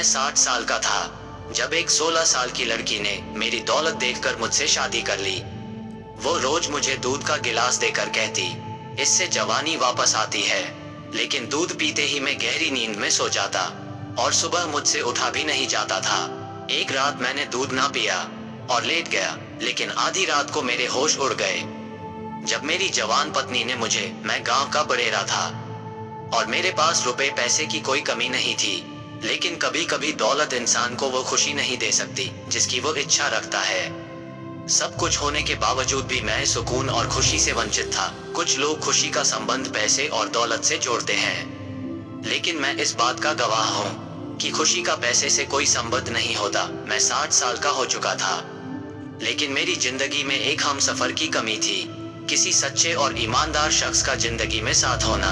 60 साल का था जब एक 16 साल की लड़की ने मेरी दौलत देखकर मुझसे शादी कर ली। वो रोज मुझे दूध का गिलास देकर कहती, इससे जवानी वापस आती है। लेकिन दूध पीते ही मैं गहरी नींद में सो जाता और सुबह मुझसे उठा भी नहीं जाता था। एक रात मैंने दूध ना पिया और लेट गया, लेकिन आधी रात को मेरे होश उड़ गए जब मेरी जवान पत्नी ने मुझे, मैं गांव का बड़ेरा था और मेरे पास रुपए पैसे की कोई कमी नहीं थी, लेकिन कभी कभी दौलत इंसान को वो खुशी नहीं दे सकती जिसकी वो इच्छा रखता है। सब कुछ होने के बावजूद भी मैं सुकून और खुशी से वंचित था। कुछ लोग खुशी का संबंध पैसे और दौलत से जोड़ते हैं, लेकिन मैं इस बात का गवाह हूँ कि खुशी का पैसे से कोई संबंध नहीं होता। मैं 60 साल का हो चुका था, लेकिन मेरी जिंदगी में एक हमसफर की कमी थी। किसी सच्चे और ईमानदार शख्स का जिंदगी में साथ होना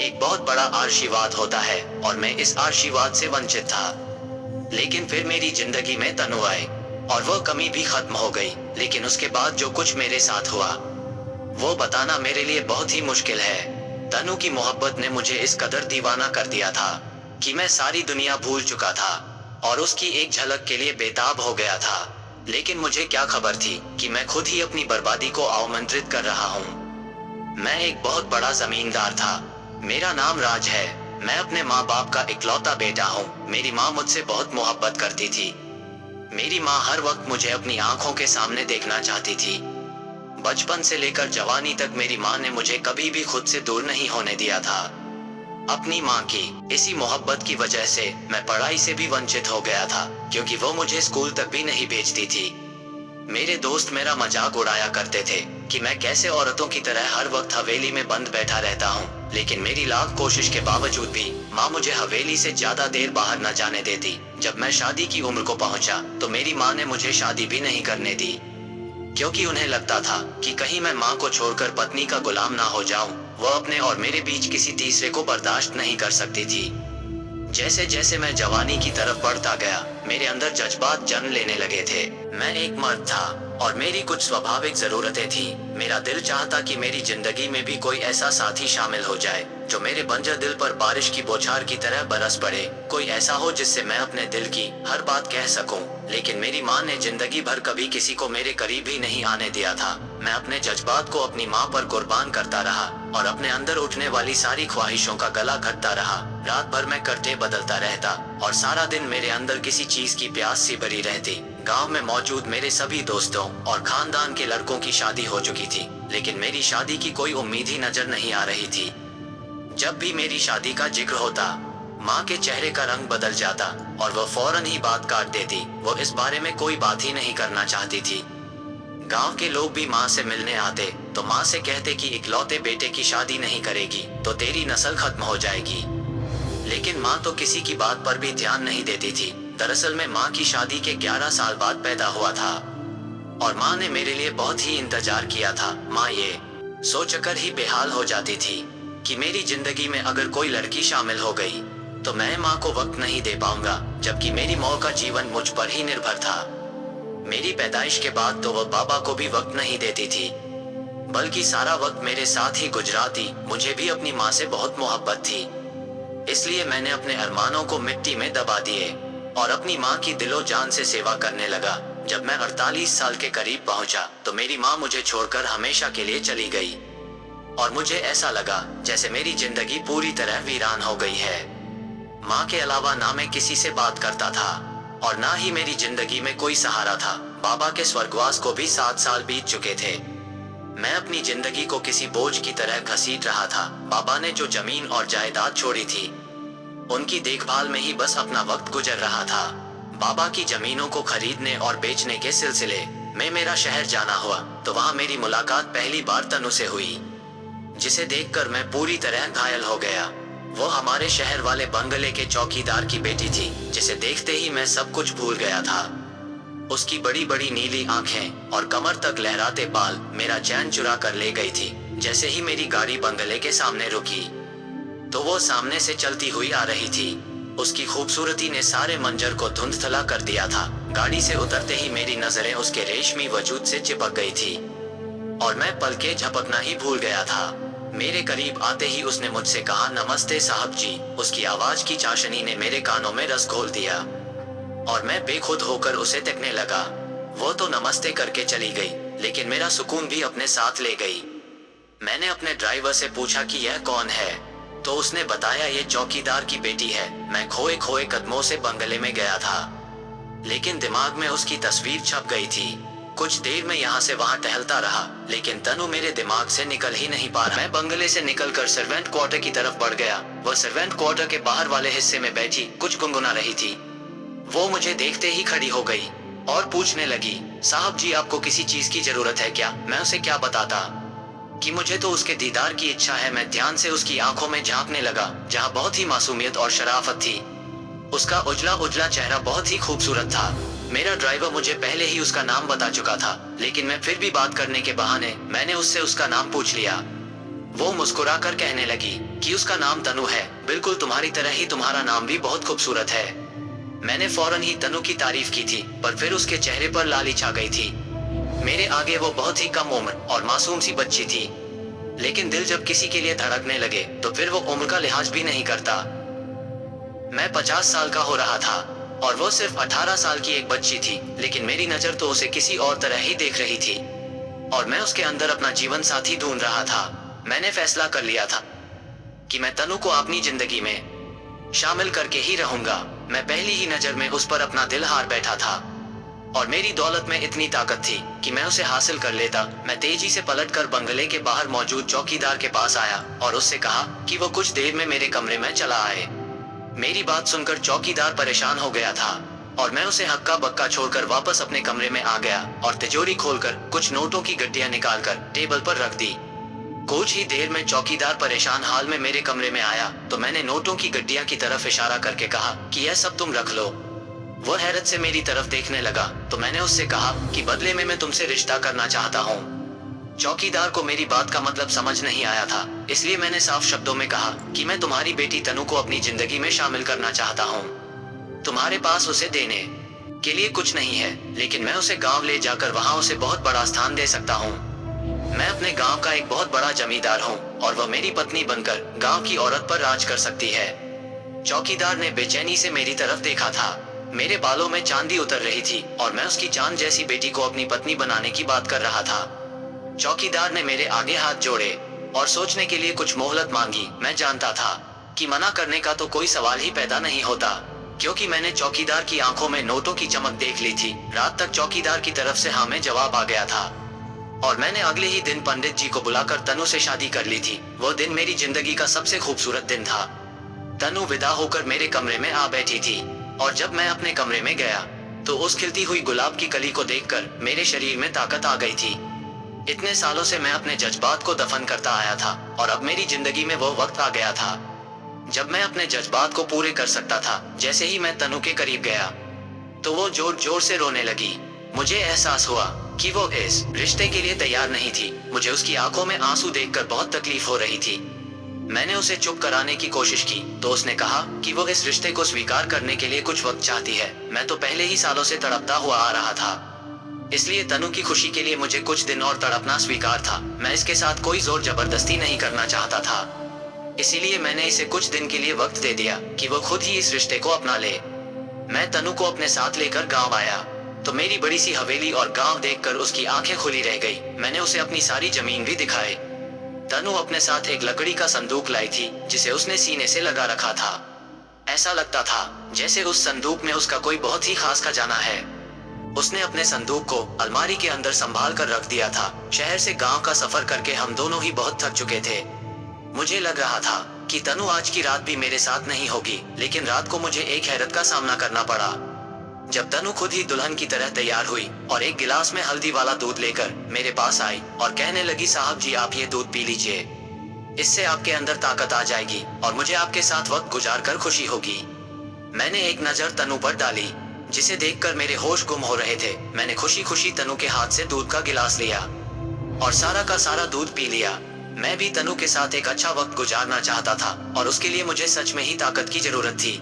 एक बहुत बड़ा आशीर्वाद होता है और मैं इस आशीर्वाद से वंचित था। लेकिन फिर मेरी जिंदगी में तनु आए और वह कमी भी खत्म हो गई। लेकिन उसके बाद जो कुछ मेरे साथ हुआ वो बताना मेरे लिए बहुत ही मुश्किल है। तनु की मोहब्बत ने मुझे इस कदर दीवाना कर दिया था कि मैं सारी दुनिया भूल चुका था और उसकी एक झलक के लिए बेताब हो गया था। लेकिन मुझे क्या खबर थी कि मैं खुद ही अपनी बर्बादी को आमंत्रित कर रहा हूँ। मैं एक बहुत बड़ा जमींदार था। मेरा नाम राज है। मैं अपने माँ बाप का इकलौता बेटा हूँ। मेरी माँ मुझसे बहुत मोहब्बत करती थी। मेरी माँ हर वक्त मुझे अपनी आंखों के सामने देखना चाहती थी। बचपन से लेकर जवानी तक मेरी माँ ने मुझे कभी भी खुद से दूर नहीं होने दिया था। अपनी माँ की इसी मोहब्बत की वजह से मैं पढ़ाई से भी वंचित हो गया था, क्योंकि वो मुझे स्कूल तक भी नहीं भेजती थी। मेरे दोस्त मेरा मजाक उड़ाया करते थे कि मैं कैसे औरतों की तरह हर वक्त हवेली में बंद बैठा रहता हूँ। लेकिन मेरी लाख कोशिश के बावजूद भी माँ मुझे हवेली से ज्यादा देर बाहर न जाने देती। जब मैं शादी की उम्र को पहुंचा तो मेरी माँ ने मुझे शादी भी नहीं करने दी, क्योंकि उन्हें लगता था कि कहीं मैं माँ को छोड़कर पत्नी का गुलाम ना हो जाऊं। वो अपने और मेरे बीच किसी तीसरे को बर्दाश्त नहीं कर सकती थी। जैसे जैसे मैं जवानी की तरफ बढ़ता गया, मेरे अंदर जज्बात जन्म लेने लगे थे। मैं एक मर्द था और मेरी कुछ स्वाभाविक जरूरतें थी। मेरा दिल चाहता कि मेरी जिंदगी में भी कोई ऐसा साथी शामिल हो जाए जो मेरे बंजर दिल पर बारिश की बौछार की तरह बरस पड़े। कोई ऐसा हो जिससे मैं अपने दिल की हर बात कह सकूं। लेकिन मेरी माँ ने जिंदगी भर कभी किसी को मेरे करीब ही नहीं आने दिया था। मैं अपने जज्बात को अपनी माँ पर कुर्बान करता रहा और अपने अंदर उठने वाली सारी ख्वाहिशों का गला घटता रहा। रात भर मैं करते बदलता रहता और सारा दिन मेरे अंदर किसी चीज की प्यास सी भरी रहती। गांव में मौजूद मेरे सभी दोस्तों और खानदान के लड़कों की शादी हो चुकी थी, लेकिन मेरी शादी की कोई उम्मीद ही नजर नहीं आ रही थी। जब भी मेरी शादी का जिक्र होता, माँ के चेहरे का रंग बदल जाता और वह फौरन ही बात काट देती। वो इस बारे में कोई बात ही नहीं करना चाहती थी। गांव के लोग भी माँ से मिलने आते तो माँ से कहते कि इकलौते बेटे की शादी नहीं करेगी तो तेरी नस्ल खत्म हो जाएगी। लेकिन माँ तो किसी की बात पर भी ध्यान नहीं देती थी। दरअसल मैं माँ की शादी के 11 साल बाद पैदा हुआ था और माँ ने मेरे लिए बहुत ही इंतजार किया था। माँ ये सोचकर ही बेहाल हो जाती थी कि मेरी जिंदगी में अगर कोई लड़की शामिल हो गई तो मैं माँ को वक्त नहीं दे पाऊंगा, जबकि मेरी माँ का जीवन मुझ पर ही निर्भर था। मेरी पैदाइश के बाद तो वह बाबा को भी वक्त नहीं देती थी, बल्कि सारा वक्त मेरे साथ ही गुजराती। मुझे भी अपनी माँ से बहुत मोहब्बत थी, इसलिए मैंने अपने अरमानों को मिट्टी में दबा दिए और अपनी माँ की दिलो जान से सेवा करने लगा। जब मैं 48 साल के करीब पहुंचा तो मेरी माँ मुझे छोड़कर हमेशा के लिए चली गई और मुझे ऐसा लगा जैसे मेरी जिंदगी पूरी तरह वीरान हो गई है। माँ के अलावा ना मैं किसी से बात करता था और ना ही मेरी जिंदगी में कोई सहारा था। बाबा के स्वर्गवास को भी 7 साल बीत चुके थे। मैं अपनी जिंदगी को किसी बोझ की तरह घसीट रहा था। बाबा ने जो जमीन और जायदाद छोड़ी थी, उनकी देखभाल में ही बस अपना वक्त गुजर रहा था। बाबा की जमीनों को खरीदने और बेचने के सिलसिले में मेरा शहर जाना हुआ तो वहाँ मेरी मुलाकात पहली बार तनु से हुई, जिसे देखकर मैं पूरी तरह घायल हो गया। वो हमारे शहर वाले बंगले के चौकीदार की बेटी थी, जिसे देखते ही मैं सब कुछ भूल गया था। उसकी बड़ी बड़ी नीली आंखें और कमर तक लहराते बाल मेरा चैन चुरा कर ले गई थी। जैसे ही मेरी गाड़ी बंगले के सामने रुकी तो वो सामने से चलती हुई आ रही थी। उसकी खूबसूरती ने सारे मंजर को धुंधला कर दिया था। गाड़ी से उतरते ही मेरी नजरें उसके रेशमी वजूद से चिपक गई थी और मैं पलके झपकना ही भूल गया था। मेरे करीब आते ही उसने मुझसे कहा, नमस्ते साहब जी। उसकी आवाज की चाशनी ने मेरे कानों में रस घोल दिया और मैं बेखुद होकर उसे तकने लगा। वो तो नमस्ते करके चली गई, लेकिन मेरा सुकून भी अपने साथ ले गई। मैंने अपने ड्राइवर से पूछा कि यह कौन है, तो उसने बताया ये चौकीदार की बेटी है। मैं खोए खोए कदमों से बंगले में गया था, लेकिन दिमाग में उसकी तस्वीर छप गई थी। कुछ देर में यहाँ से वहाँ टहलता रहा, लेकिन तनु मेरे दिमाग से निकल ही नहीं पा रहा। मैं बंगले से निकलकर सर्वेंट क्वार्टर की तरफ बढ़ गया। वह सर्वेंट क्वार्टर के बाहर वाले हिस्से में बैठी कुछ गुनगुना रही थी। वो मुझे देखते ही खड़ी हो गई और पूछने लगी, साहब जी आपको किसी चीज की जरूरत है क्या? मैं उसे क्या बताता कि मुझे तो उसके दीदार की इच्छा है। मैं ध्यान से उसकी आंखों में झांकने लगा, जहाँ बहुत ही मासूमियत और शराफत थी। उसका उजला उजला चेहरा बहुत ही खूबसूरत था। मेरा ड्राइवर मुझे पहले ही उसका नाम बता चुका था, लेकिन मैं फिर भी बात करने के बहाने मैंने उससे उसका नाम पूछ लिया। वो मुस्कुराकर कहने लगी कि उसका नाम तनु है। बिल्कुल तुम्हारी तरह ही तुम्हारा नाम भी बहुत खूबसूरत है। मैंने फौरन ही तनु की तारीफ की थी, पर फिर उसके चेहरे पर लाली छा गई थी। मेरे आगे वो बहुत ही कम उम्र और मासूम सी बच्ची थी, लेकिन दिल जब किसी के लिए धड़कने लगे तो फिर वो उम्र का लिहाज भी नहीं करता। मैं 50 साल का हो रहा था और वो सिर्फ 18 साल की एक बच्ची थी, लेकिन मेरी नजर तो उसे किसी और तरह ही देख रही थी और मैं उसके अंदर अपना जीवन साथी ढूंढ रहा था। मैंने फैसला कर लिया था कि मैं तनु को अपनी जिंदगी में शामिल करके ही रहूंगा। मैं पहली ही नजर में उस पर अपना दिल हार बैठा था और मेरी दौलत में इतनी ताकत थी कि मैं उसे हासिल कर लेता। मैं तेजी से पलटकर बंगले के बाहर मौजूद चौकीदार के पास आया और उससे कहा कि वो कुछ देर में मेरे कमरे में चला आए। मेरी बात सुनकर चौकीदार परेशान हो गया था और मैं उसे हक्का बक्का छोड़कर वापस अपने कमरे में आ गया और तिजोरी खोलकर कुछ नोटों की गड्डियां निकालकर टेबल पर रख दी। कुछ ही देर में चौकीदार परेशान हाल में मेरे कमरे में आया तो मैंने नोटों की गड्डियां की तरफ इशारा करके कहा कि यह सब तुम रख लो। वो हैरत से मेरी तरफ देखने लगा तो मैंने उससे कहा कि बदले में मैं तुमसे रिश्ता करना चाहता हूँ। चौकीदार को मेरी बात का मतलब समझ नहीं आया था, इसलिए मैंने साफ शब्दों में कहा कि मैं तुम्हारी बेटी तनु को अपनी जिंदगी में शामिल करना चाहता हूँ। तुम्हारे पास उसे देने के लिए कुछ नहीं है, लेकिन मैं उसे गांव ले जाकर वहां उसे बहुत बड़ा स्थान दे सकता हूँ। मैं अपने गांव का एक बहुत बड़ा जमींदार हूँ और वह मेरी पत्नी बनकर गांव की औरत पर राज कर सकती है। चौकीदार ने बेचैनी से मेरी तरफ देखा था। मेरे बालों में चांदी उतर रही थी और मैं उसकी चांद जैसी बेटी को अपनी पत्नी बनाने की बात कर रहा था। चौकीदार ने मेरे आगे हाथ जोड़े और सोचने के लिए कुछ मोहलत मांगी। मैं जानता था कि मना करने का तो कोई सवाल ही पैदा नहीं होता, क्योंकि मैंने चौकीदार की आंखों में नोटों की चमक देख ली थी। रात तक चौकीदार की तरफ से हाँ में जवाब आ गया था और मैंने अगले ही दिन पंडित जी को बुलाकर तनु से शादी कर ली थी। वो दिन मेरी जिंदगी का सबसे खूबसूरत दिन था। तनु विदा होकर मेरे कमरे में आ बैठी थी और जब मैं अपने कमरे में गया तो उस खिलती हुई गुलाब की कली को देखकर मेरे शरीर में ताकत आ गई थी। इतने सालों से मैं अपने जज्बात को दफन करता आया था और अब मेरी जिंदगी में वो वक्त आ गया था जब मैं अपने जज्बात को पूरे कर सकता था। जैसे ही मैं तनु के करीब गया तो वो जोर जोर से रोने लगी। मुझे एहसास हुआ कि वो इस रिश्ते के लिए तैयार नहीं थी। मुझे उसकी आंखों में आंसू देखकर बहुत तकलीफ हो रही थी। मैंने उसे चुप कराने की कोशिश की तो उसने कहा कि वो इस रिश्ते को स्वीकार करने के लिए कुछ वक्त चाहती है। मैं तो पहले ही सालों से तड़पता हुआ आ रहा था, इसलिए तनु की खुशी के लिए मुझे कुछ दिन और तड़पना स्वीकार था। मैं इसके साथ कोई जोर जबरदस्ती नहीं करना चाहता था, इसीलिए मैंने इसे कुछ दिन के लिए वक्त दे दिया कि वो खुद ही इस रिश्ते को अपना ले। मैं तनु को अपने साथ लेकर गांव आया तो मेरी बड़ी सी हवेली और गांव देखकर उसकी आंखें खुली रह गई। मैंने उसे अपनी सारी जमीन भी दिखाई। तनु अपने साथ एक लकड़ी का संदूक लाई थी जिसे उसने सीने से लगा रखा था। ऐसा लगता था जैसे उस संदूक में उसका कोई बहुत ही खास खजाना है। उसने अपने संदूक को अलमारी के अंदर संभाल कर रख दिया था। शहर से गांव का सफर करके हम दोनों ही बहुत थक चुके थे। मुझे लग रहा था कि तनु आज की रात भी मेरे साथ नहीं होगी, लेकिन रात को मुझे एक हैरत का सामना करना पड़ा जब तनु खुद ही दुल्हन की तरह तैयार हुई और एक गिलास में हल्दी वाला दूध लेकर मेरे पास आई और कहने लगी, साहब जी आप ये दूध पी लीजिए, इससे आपके अंदर ताकत आ जाएगी और मुझे आपके साथ वक्त गुजार कर खुशी होगी। मैंने एक नजर तनु पर डाली जिसे देखकर मेरे होश गुम हो रहे थे। मैंने खुशी खुशी तनु के हाथ से दूध का गिलास लिया और सारा का सारा दूध पी लिया। मैं भी तनु के साथ एक अच्छा वक्त गुजारना चाहता था और उसके लिए मुझे सच में ही ताकत की जरूरत थी।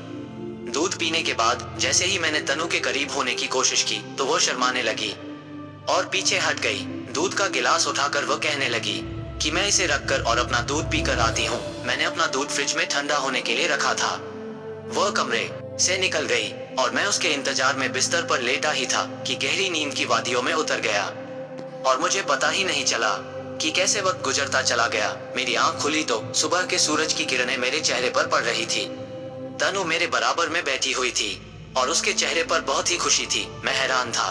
दूध पीने के बाद जैसे ही मैंने तनु के करीब होने की कोशिश की तो वो शर्माने लगी और पीछे हट गई। दूध का गिलास उठाकर वो कहने लगी, कि मैं इसे रखकर और अपना दूध पीकर आती हूँ। मैंने अपना दूध फ्रिज में ठंडा होने के लिए रखा था। वह कमरे से निकल गई और मैं उसके इंतजार में बिस्तर पर लेटा ही था कि गहरी नींद की वादियों में उतर गया और मुझे पता ही नहीं चला कि कैसे वक्त गुजरता चला गया। मेरी आंख खुली तो सुबह के सूरज की किरणें मेरे चेहरे पर पड़ रही थी। तनु मेरे बराबर में बैठी हुई थी और उसके चेहरे पर बहुत ही खुशी थी। मैं हैरान था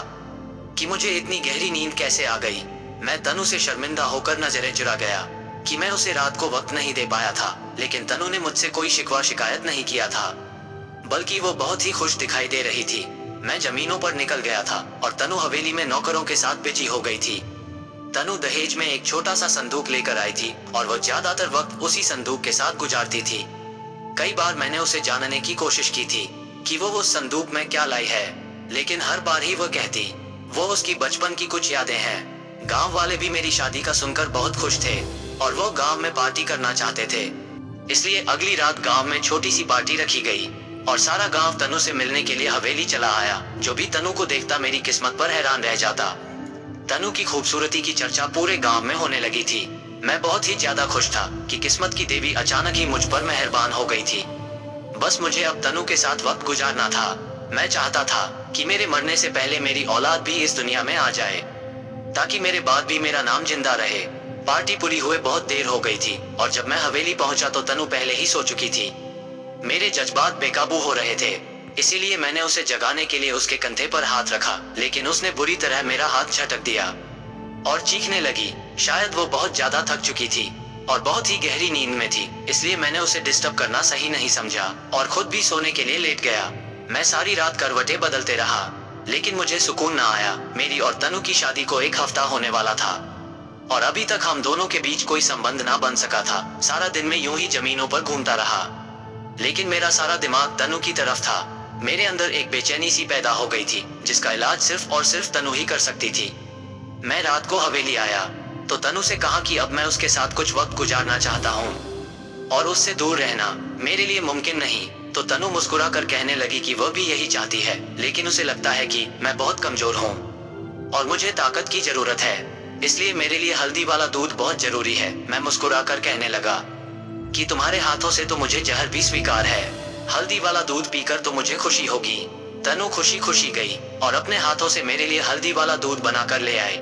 कि मुझे इतनी गहरी नींद कैसे आ गई। मैं तनु से शर्मिंदा होकर नजरें चुरा गया कि मैं उसे रात को वक्त नहीं दे पाया था, लेकिन तनु ने मुझसे कोई शिकवा शिकायत नहीं किया था, बल्कि वो बहुत ही खुश दिखाई दे रही थी। मैं जमीनों पर निकल गया था और तनु हवेली में नौकरों के साथ बिजी हो गई थी। तनु दहेज में एक छोटा सा संदूक लेकर आई थी और वो ज्यादातर वक्त उसी संदूक के साथ गुजारती थी। कई बार मैंने उसे जानने की कोशिश की थी कि वो उस संदूक में क्या लाई है, लेकिन हर बार ही वो कहती वो उसकी बचपन की कुछ यादें हैं। गांव वाले भी मेरी शादी का सुनकर बहुत खुश थे और वो गांव में पार्टी करना चाहते थे, इसलिए अगली रात गांव में छोटी सी पार्टी रखी गई और सारा गांव तनु से मिलने के लिए हवेली चला आया। जो भी तनु को देखता मेरी किस्मत पर हैरान रह जाता। तनु की खूबसूरती की चर्चा पूरे गांव में होने लगी थी। मैं बहुत ही ज्यादा खुश था कि किस्मत की देवी अचानक ही मुझ पर मेहरबान हो गई थी। बस मुझे अब तनु के साथ वक्त गुजारना था। मैं चाहता था कि मेरे मरने से पहले मेरी औलाद भी इस दुनिया में आ जाए, ताकि मेरे बाद भी मेरा नाम जिंदा रहे। पार्टी पूरी हुए बहुत देर हो गई थी और जब मैं हवेली पहुंचा तो तनु पहले ही सो चुकी थी। मेरे जज्बात बेकाबू हो रहे थे, इसीलिए मैंने उसे जगाने के लिए उसके कंधे पर हाथ रखा, लेकिन उसने बुरी तरह मेरा हाथ झटक दिया और चीखने लगी। शायद वो बहुत ज्यादा थक चुकी थी और बहुत ही गहरी नींद में थी, इसलिए मैंने उसे डिस्टर्ब करना सही नहीं समझा और खुद भी सोने के लिए लेट गया। मैं सारी रात करवटें बदलते रहा, लेकिन मुझे सुकून ना आया। मेरी और तनु की शादी को 1 हफ्ता होने वाला था और अभी तक हम दोनों के बीच कोई संबंध ना बन सका था। सारा दिन मैं यूं ही जमीनों पर घूमता रहा, लेकिन मेरा सारा दिमाग तनु की तरफ था। मेरे अंदर एक बेचैनी सी पैदा हो गई थी, जिसका इलाज सिर्फ और सिर्फ तनु ही कर सकती थी। मैं रात को हवेली आया तो तनु से कहा कि अब मैं उसके साथ कुछ वक्त गुजारना चाहता हूँ और उससे दूर रहना मेरे लिए मुमकिन नहीं। तो तनु मुस्कुरा कर कहने लगी कि वह भी यही चाहती है, लेकिन उसे लगता है कि मैं बहुत कमजोर हूँ और मुझे ताकत की जरूरत है, इसलिए मेरे लिए हल्दी वाला दूध बहुत जरूरी है। मैं मुस्कुरा कर कहने लगा कि तुम्हारे हाथों से तो मुझे जहर भी स्वीकार है, हल्दी वाला दूध पीकर तो मुझे खुशी होगी। तनु खुशी खुशी गई और अपने हाथों से मेरे लिए हल्दी वाला दूध बनाकर ले आई।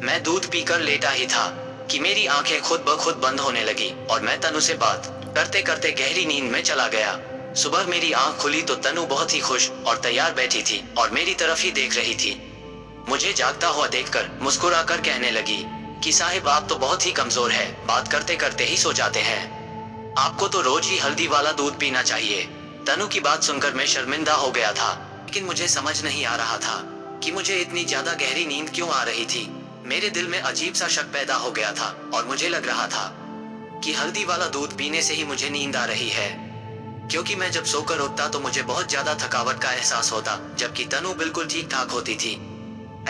मैं दूध पीकर लेटा ही था कि मेरी आंखें खुद ब खुद बंद होने लगी और मैं तनु से बात करते करते गहरी नींद में चला गया। सुबह मेरी आंख खुली तो तनु बहुत ही खुश और तैयार बैठी थी और मेरी तरफ ही देख रही थी। मुझे जागता हुआ देखकर मुस्कुरा कर कहने लगी कि साहिब आप तो बहुत ही कमजोर है, बात करते करते ही सो जाते हैं, आपको तो रोज ही हल्दी वाला दूध पीना चाहिए। तनु की बात सुनकर मैं शर्मिंदा हो गया था, लेकिन मुझे समझ नहीं आ रहा था कि मुझे इतनी ज्यादा गहरी नींद क्यों आ रही थी। मेरे दिल में अजीब सा शक पैदा हो गया था और मुझे लग रहा था कि हल्दी वाला दूध पीने से ही मुझे नींद आ रही है, क्योंकि मैं जब सोकर उठता तो मुझे बहुत ज्यादा थकावट का एहसास होता, जबकि तनु बिल्कुल ठीक ठाक होती थी।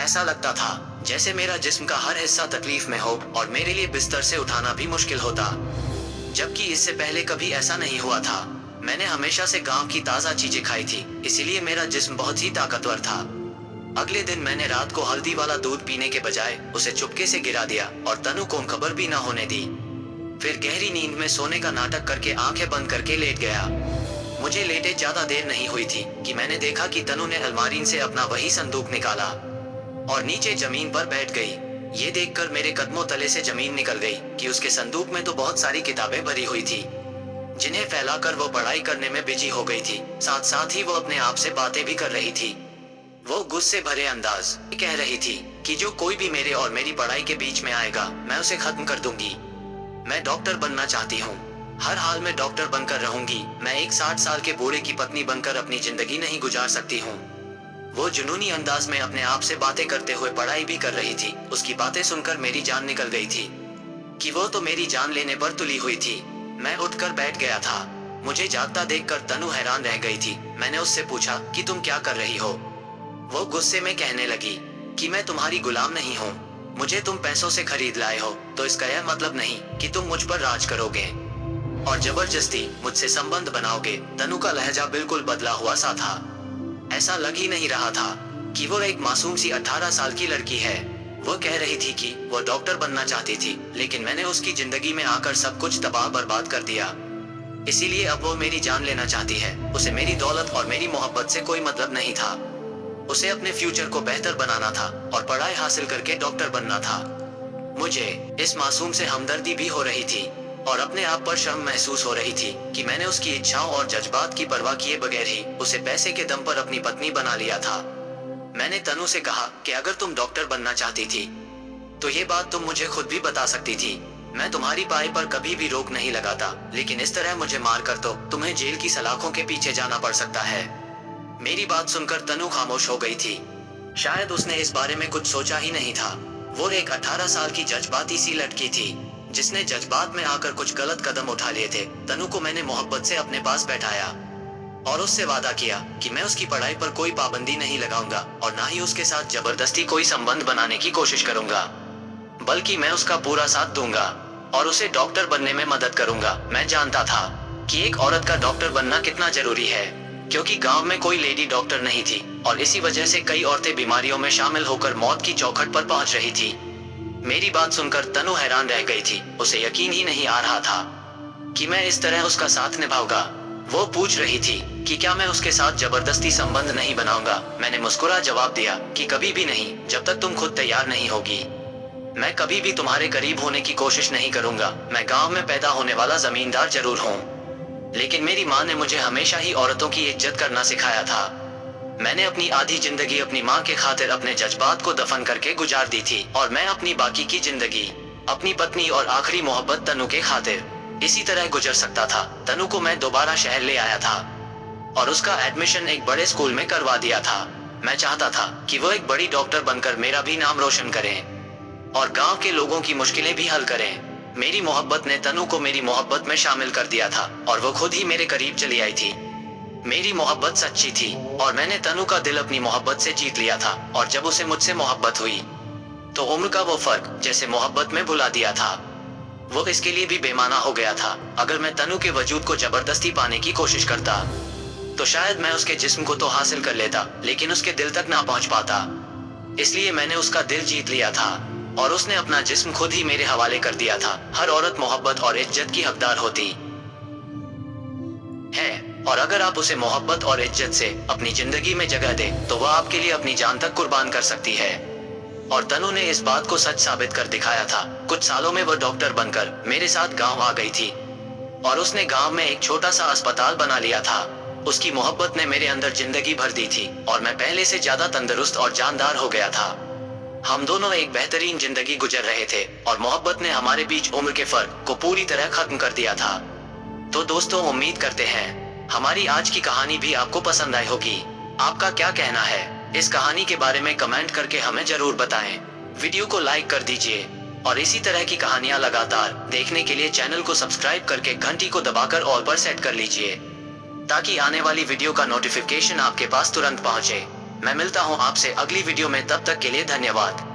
ऐसा लगता था जैसे मेरा जिस्म का हर हिस्सा तकलीफ में हो और मेरे लिए बिस्तर से उठाना भी मुश्किल होता, जबकि इससे पहले कभी ऐसा नहीं हुआ था। मैंने हमेशा से गांव की ताजा चीजें खाई थी, इसीलिए मेरा जिस्म बहुत ही ताकतवर था। अगले दिन मैंने रात को हल्दी वाला दूध पीने के बजाय उसे चुपके से गिरा दिया और तनु को खबर भी ना होने दी। फिर गहरी नींद में सोने का नाटक करके आंखें बंद करके लेट गया। मुझे लेटे ज्यादा देर नहीं हुई थी कि मैंने देखा कि तनु ने अलमारी से अपना वही संदूक निकाला और नीचे जमीन पर बैठ गई। ये देखकर मेरे कदमों तले से जमीन निकल गई कि उसके संदूक में तो बहुत सारी किताबें भरी हुई थी, जिन्हें फैलाकर वो पढ़ाई करने में बिजी हो गई थी। साथ साथ ही वो अपने आप से बातें भी कर रही थी। वो गुस्से भरे अंदाज में कह रही थी कि जो कोई भी मेरे और मेरी पढ़ाई के बीच में आएगा मैं उसे खत्म कर दूंगी। मैं डॉक्टर बनना चाहती हूँ, हर हाल में डॉक्टर बनकर रहूंगी। मैं एक 60 साल के बूढ़े की पत्नी बनकर अपनी जिंदगी नहीं गुजार सकती हूँ। वो जुनूनी अंदाज में अपने आप से बातें करते हुए पढ़ाई भी कर रही थी। उसकी बातें सुनकर मेरी जान निकल गई थी कि वो तो मेरी जान लेने पर तुली हुई थी। मैं उठकर बैठ गया था। मुझे जागता देखकर तनु हैरान रह गई थी। मैंने उससे पूछा कि तुम क्या कर रही हो। वो गुस्से में कहने लगी कि मैं तुम्हारी गुलाम नहीं हूँ, मुझे तुम पैसों से खरीद लाए हो, तो इसका यह मतलब नहीं कि तुम मुझ पर राज करोगे और जबरदस्ती मुझसे संबंध बनाओगे। तनु का लहजा बिल्कुल बदला हुआ सा था। ऐसा लग ही नहीं रहा था कि वो एक मासूम सी 18 साल की लड़की है। वो कह रही थी कि वो डॉक्टर बनना चाहती थी, लेकिन मैंने उसकी जिंदगी में आकर सब कुछ तबाह बर्बाद कर दिया। इसीलिए अब वो मेरी जान लेना चाहती है। उसे मेरी दौलत और मेरी मोहब्बत से कोई मतलब नहीं था। उसे अपने फ्यूचर को बेहतर बनाना था और पढ़ाई हासिल करके डॉक्टर बनना था। मुझे इस मासूम से हमदर्दी भी हो रही थी और अपने आप पर शर्म महसूस हो रही थी कि मैंने उसकी इच्छाओं और जज्बात की परवाह किए बगैर ही उसे पैसे के दम पर अपनी पत्नी बना लिया था। मैंने तनु से कहा कि अगर तुम डॉक्टर बनना चाहती थी तो ये बात तुम मुझे खुद भी बता सकती थी। मैं तुम्हारी पाई पर कभी भी रोक नहीं लगाता, लेकिन इस तरह मुझे मारकर तो तुम्हें जेल की सलाखों के पीछे जाना पड़ सकता है। मेरी बात सुनकर तनु खामोश हो गई थी। शायद उसने इस बारे में कुछ सोचा ही नहीं था। वो एक 18 साल की जज्बाती सी लड़की थी जिसने जज्बात में आकर कुछ गलत कदम उठा लिए थे। तनु को मैंने मोहब्बत से अपने पास बैठाया और उससे वादा किया कि मैं उसकी पढ़ाई पर कोई पाबंदी नहीं लगाऊंगा और ना ही उसके साथ जबरदस्ती कोई संबंध बनाने की कोशिश करूंगा, बल्कि मैं उसका पूरा साथ दूंगा और उसे डॉक्टर बनने में मदद करूंगा। मैं जानता था कि एक औरत का डॉक्टर बनना कितना जरूरी है, क्योंकि गांव में कोई लेडी डॉक्टर नहीं थी और इसी वजह से कई औरतें बीमारियों में शामिल होकर मौत की चौखट पर पहुंच रही थी। मेरी बात सुनकर तनु हैरान रह गई थी। उसे यकीन ही नहीं आ रहा था कि मैं इस तरह उसका साथ निभाऊंगा। वो पूछ रही थी कि क्या मैं उसके साथ जबरदस्ती संबंध नहीं बनाऊंगा। मैंने मुस्कुरा जवाब दिया कि कभी भी नहीं, जब तक तुम खुद तैयार नहीं होगी। मैं कभी भी तुम्हारे करीब होने की कोशिश नहीं करूंगा। मैं गांव में पैदा होने वाला जमींदार जरूर हूँ, लेकिन मेरी माँ ने मुझे हमेशा ही औरतों की इज्जत करना सिखाया था। मैंने अपनी आधी जिंदगी अपनी माँ के खातिर अपने जज्बात को दफन करके गुजार दी थी और मैं अपनी बाकी की जिंदगी अपनी पत्नी और आखिरी मोहब्बत तनु के खातिर इसी तरह गुजर सकता था। तनु को मैं दोबारा शहर ले आया था और उसका एडमिशन एक बड़े स्कूल में करवा दिया था। मैं चाहता था कि वो एक बड़ी डॉक्टर बनकर मेरा भी नाम रोशन करें और गांव के लोगों की मुश्किलें भी हल करें। मेरी मोहब्बत ने तनु को मेरी मोहब्बत में शामिल कर दिया था और वो खुद ही मेरे करीब चली आई थी। मेरी मोहब्बत सच्ची थी और मैंने तनु का दिल अपनी मोहब्बत से जीत लिया था। और जब उसे मुझसे मोहब्बत हुई तो उम्र का वो फर्क जैसे मोहब्बत में भुला दिया था। वो इसके लिए भी बेमाना हो गया था। अगर मैं तनु के वजूद को जबरदस्ती पाने की कोशिश करता तो शायद मैं उसके जिस्म को तो हासिल कर लेता, लेकिन उसके दिल तक ना पहुंच पाता। इसलिए मैंने उसका दिल जीत लिया था और उसने अपना जिस्म खुद ही मेरे हवाले कर दिया था। हर औरत मोहब्बत और इज्जत की हकदार होती है और अगर आप उसे मोहब्बत और इज्जत से अपनी जिंदगी में जगह दे तो वह आपके लिए अपनी जान तक कुर्बान कर सकती है। और तनु ने इस बात को सच साबित कर दिखाया था। कुछ सालों में वह डॉक्टर बनकर मेरे साथ गांव आ गई थी और उसने गांव में एक छोटा सा अस्पताल बना लिया था। उसकी मोहब्बत ने मेरे अंदर जिंदगी भर दी थी और मैं पहले से ज्यादा तंदुरुस्त और जानदार हो गया था। हम दोनों एक बेहतरीन जिंदगी गुजर रहे थे और मोहब्बत ने हमारे बीच उम्र के फर्क को पूरी तरह खत्म कर दिया था। तो दोस्तों, उम्मीद करते हैं हमारी आज की कहानी भी आपको पसंद आई होगी। आपका क्या कहना है इस कहानी के बारे में कमेंट करके हमें जरूर बताएं। वीडियो को लाइक कर दीजिए और इसी तरह की कहानियां लगातार देखने के लिए चैनल को सब्सक्राइब करके घंटी को दबाकर ऑल पर सेट कर लीजिए, ताकि आने वाली वीडियो का नोटिफिकेशन आपके पास तुरंत पहुंचे। मैं मिलता हूं आपसे अगली वीडियो में, तब तक के लिए धन्यवाद।